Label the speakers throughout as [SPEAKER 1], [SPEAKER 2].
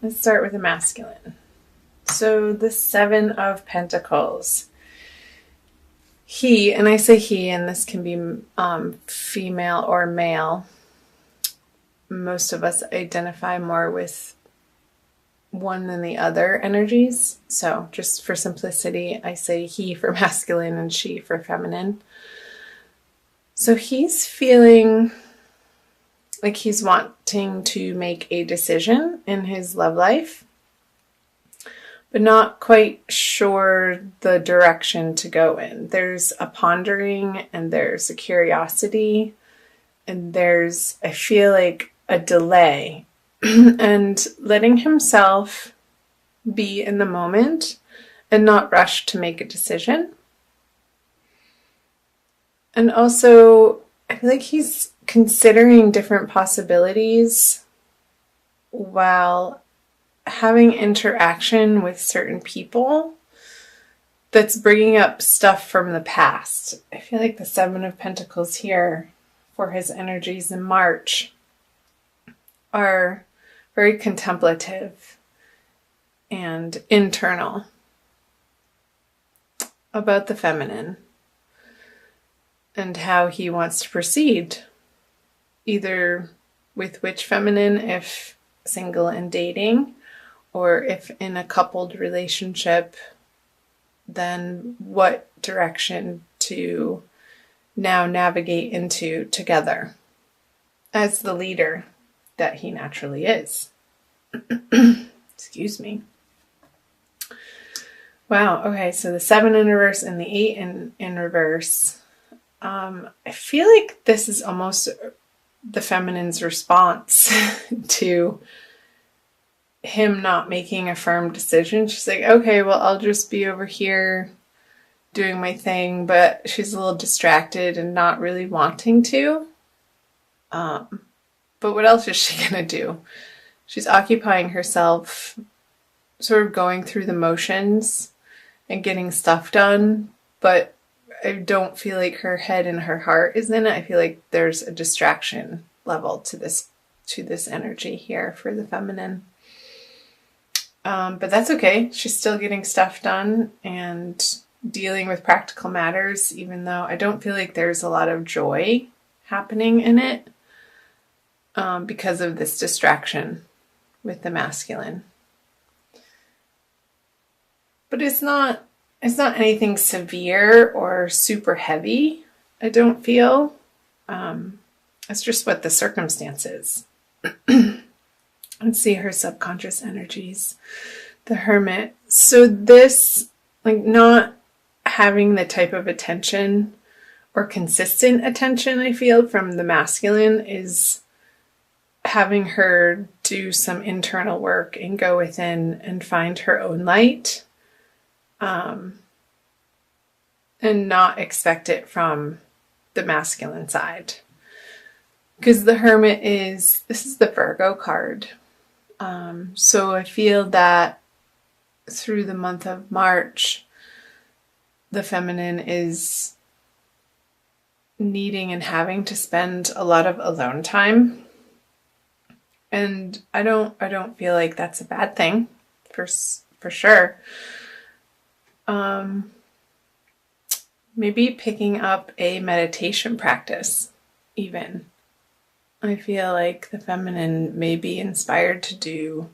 [SPEAKER 1] let's start with the masculine. So the Seven of Pentacles. He, and I say he, and this can be female or male. Most of us identify more with one than the other energies. So just for simplicity, I say he for masculine and she for feminine. So he's feeling like he's wanting to make a decision in his love life, but not quite sure the direction to go in. There's a pondering and there's a curiosity and there's, I feel like, a delay and letting himself be in the moment and not rush to make a decision. And also, I feel like he's considering different possibilities while having interaction with certain people that's bringing up stuff from the past. I feel like the Seven of Pentacles here for his energies in March are very contemplative and internal about the feminine and how he wants to proceed, either with which feminine, if single and dating, or if in a coupled relationship, then what direction to now navigate into together as the leader that he naturally is. Excuse me. Wow, okay, so the 7 in reverse and the 8 in reverse. I feel like this is almost the feminine's response to him not making a firm decision. She's like, okay, well, I'll just be over here doing my thing, but she's a little distracted and not really wanting to. But what else is she gonna do? She's occupying herself, sort of going through the motions and getting stuff done, but I don't feel like her head and her heart is in it. I feel like there's a distraction level to this energy here for the feminine. But that's okay. She's still getting stuff done and dealing with practical matters, even though I don't feel like there's a lot of joy happening in it because of this distraction with the masculine. But it's not anything severe or super heavy, I don't feel. It's just what the circumstance is. Let's see her subconscious energies. The Hermit. So this, like, not having the type of attention or consistent attention I feel from the masculine is having her do some internal work and go within and find her own light. And not expect it from the masculine side. Because the Hermit this is the Virgo card. So I feel that through the month of March, the feminine is needing and having to spend a lot of alone time. And I don't feel like that's a bad thing, for sure. Maybe picking up a meditation practice, even. I feel like the feminine may be inspired to do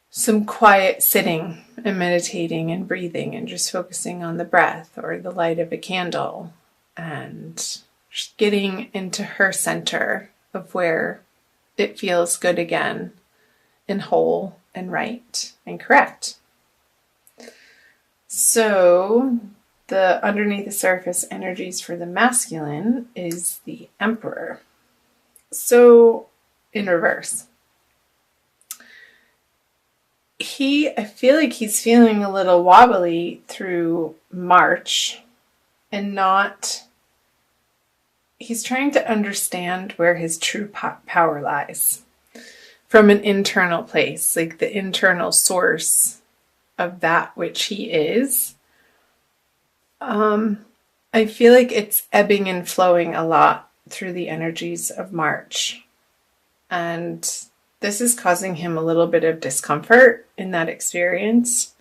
[SPEAKER 1] some quiet sitting and meditating and breathing and just focusing on the breath or the light of a candle and just getting into her center of where it feels good again and whole and right and correct. So the underneath the surface energies for the masculine is the Emperor. So in reverse. I feel like he's feeling a little wobbly through March and he's trying to understand where his true power lies from an internal place, like the internal source of that which he is. I feel like it's ebbing and flowing a lot through the energies of March. And this is causing him a little bit of discomfort in that experience.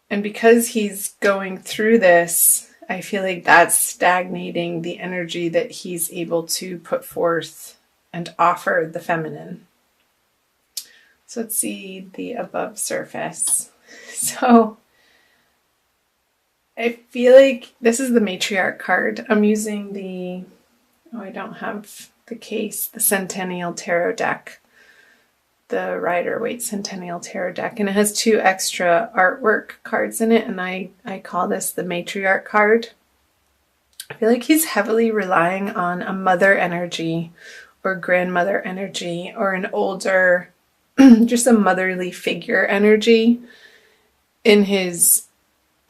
[SPEAKER 1] And because he's going through this, I feel like that's stagnating the energy that he's able to put forth and offer the feminine. So let's see the above surface. So I feel like this is the matriarch card. I'm using I don't have the case, the Centennial Tarot deck, the Rider-Waite Centennial Tarot deck, and it has 2 extra artwork cards in it, and I call this the matriarch card. I feel like he's heavily relying on a mother energy or grandmother energy or an older, just a motherly figure energy in his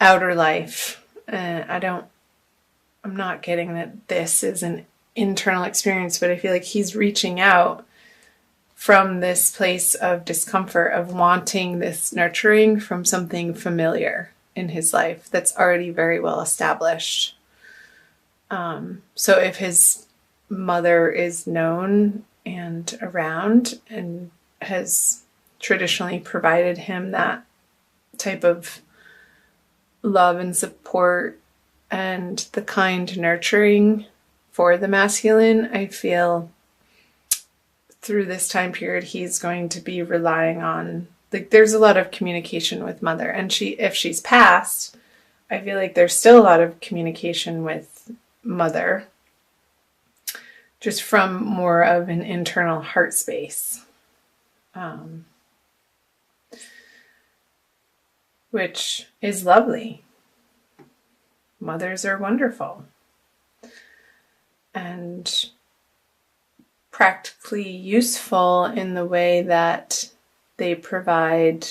[SPEAKER 1] outer life. I'm not getting that this is an internal experience, but I feel like he's reaching out from this place of discomfort, of wanting this nurturing from something familiar in his life that's already very well established. So if his mother is known and around and has traditionally provided him that type of love and support and the kind nurturing for the masculine, I feel through this time period he's going to be relying on, like, there's a lot of communication with mother, and if she's passed, I feel like there's still a lot of communication with mother, just from more of an internal heart space, which is lovely. Mothers are wonderful and practically useful in the way that they provide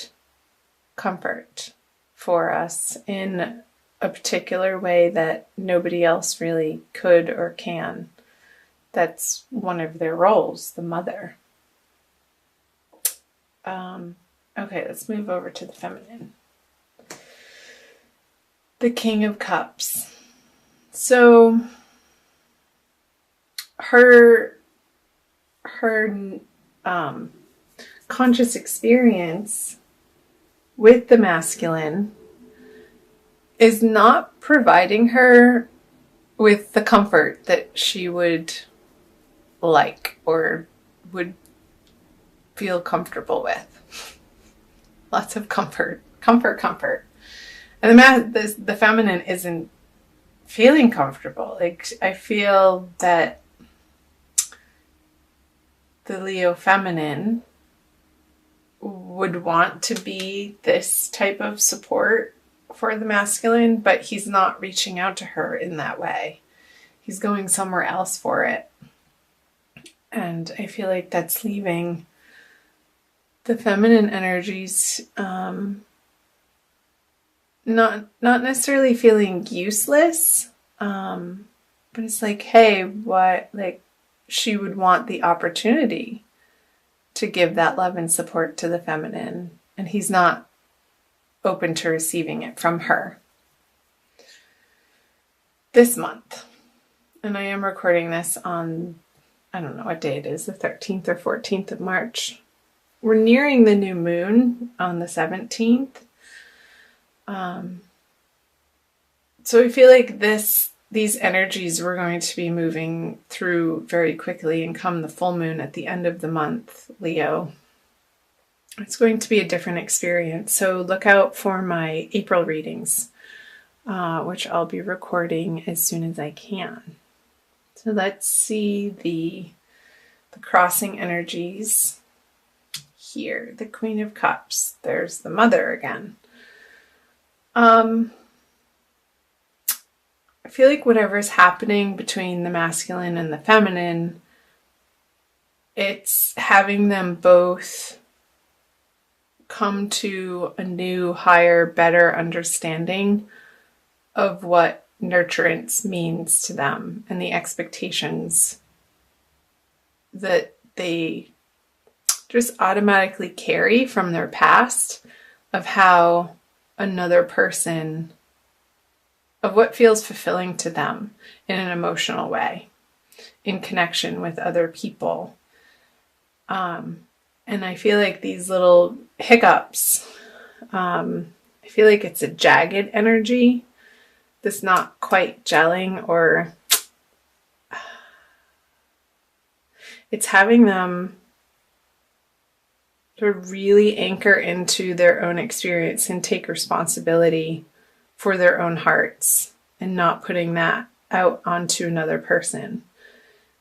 [SPEAKER 1] comfort for us in a particular way that nobody else really could or can. That's one of their roles, the mother. Okay, let's move over to the feminine. The King of Cups. So her conscious experience with the masculine is not providing her with the comfort that she would like or would feel comfortable with. Lots of comfort. And the feminine isn't feeling comfortable. Like, I feel that the Leo feminine would want to be this type of support for the masculine, but he's not reaching out to her in that way. He's going somewhere else for it. And I feel like that's leaving the feminine energies not necessarily feeling useless, but it's like, hey, what, like, she would want the opportunity to give that love and support to the feminine, and he's not open to receiving it from her this month. And I am recording this on, I don't know what day it is, the 13th or 14th of March. We're nearing the new moon on the 17th. So I feel like these energies we're going to be moving through very quickly, and come the full moon at the end of the month, Leo, it's going to be a different experience. So look out for my April readings, which I'll be recording as soon as I can. So let's see the crossing energies here. The Queen of Cups. There's the Mother again. I feel like whatever's happening between the masculine and the feminine, it's having them both come to a new, higher, better understanding of what nurturance means to them, and the expectations that they just automatically carry from their past of how another person, of what feels fulfilling to them in an emotional way, in connection with other people. And I feel like these little hiccups, I feel like it's a jagged energy that's not quite gelling, or it's having them to really anchor into their own experience and take responsibility for their own hearts and not putting that out onto another person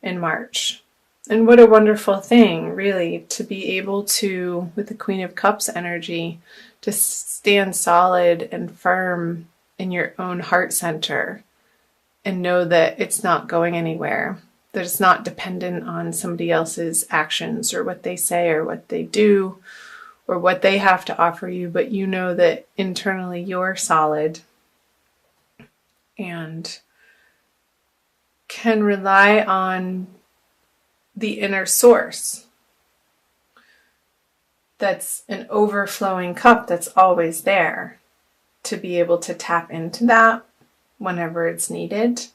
[SPEAKER 1] in March. And what a wonderful thing, really, to be able to, with the Queen of Cups energy, to stand solid and firm in your own heart center and know that it's not going anywhere, that it's not dependent on somebody else's actions or what they say or what they do or what they have to offer you, but you know that internally you're solid and can rely on the inner source that's an overflowing cup that's always there, to be able to tap into that whenever it's needed.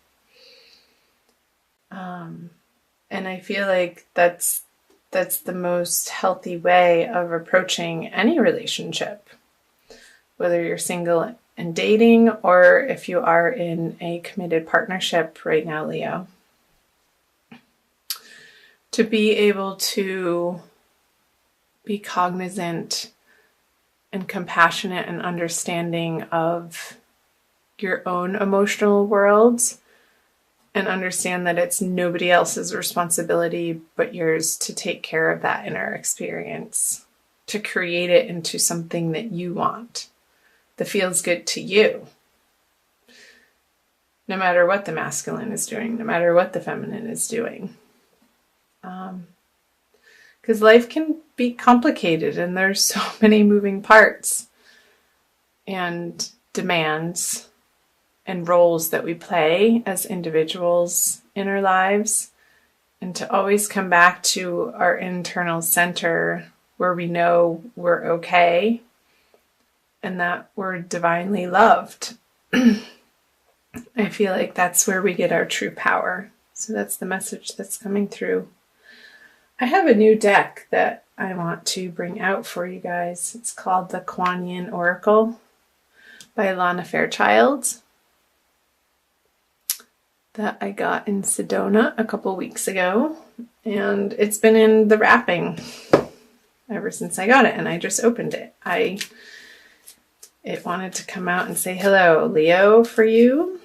[SPEAKER 1] And I feel like that's the most healthy way of approaching any relationship, whether you're single and dating or if you are in a committed partnership right now, Leo. To be able to be cognizant and compassionate and understanding of your own emotional worlds, and understand that it's nobody else's responsibility but yours to take care of that inner experience, to create it into something that you want, that feels good to you. No matter what the masculine is doing, no matter what the feminine is doing. Because life can be complicated and there's so many moving parts and demands and roles that we play as individuals in our lives, and to always come back to our internal center where we know we're okay and that we're divinely loved. I feel like that's where we get our true power. So that's the message that's coming through. I have a new deck that I want to bring out for you guys. It's called the Kuan Yin Oracle by Lana Fairchild, that I got in Sedona a couple weeks ago, and it's been in the wrapping ever since I got it, and I just opened it. It wanted to come out and say hello, Leo, for you.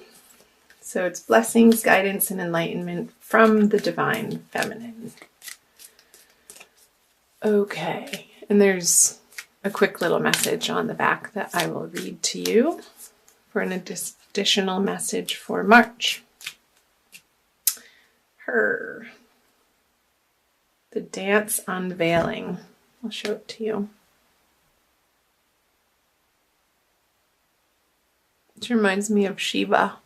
[SPEAKER 1] So it's blessings, guidance, and enlightenment from the divine feminine. Okay, and there's a quick little message on the back that I will read to you for an additional message for March. The dance unveiling. I'll show it to you. It reminds me of Shiva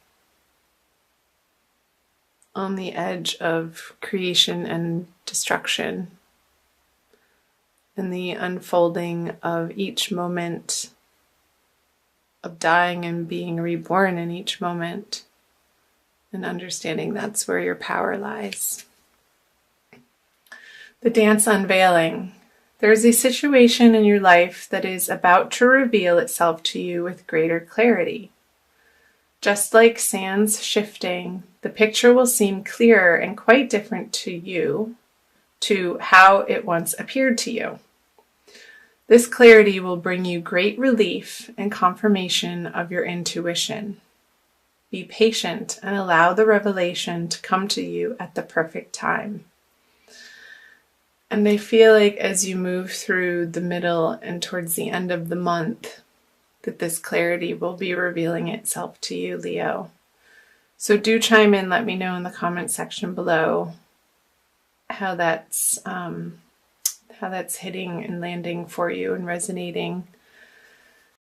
[SPEAKER 1] on the edge of creation and destruction, and the unfolding of each moment of dying and being reborn in each moment, and understanding that's where your power lies. The dance unveiling. There is a situation in your life that is about to reveal itself to you with greater clarity. Just like sands shifting, the picture will seem clearer and quite different to you, to how it once appeared to you. This clarity will bring you great relief and confirmation of your intuition. Be patient and allow the revelation to come to you at the perfect time. And I feel like as you move through the middle and towards the end of the month, that this clarity will be revealing itself to you, Leo. So do chime in, let me know in the comment section below how that's hitting and landing for you and resonating.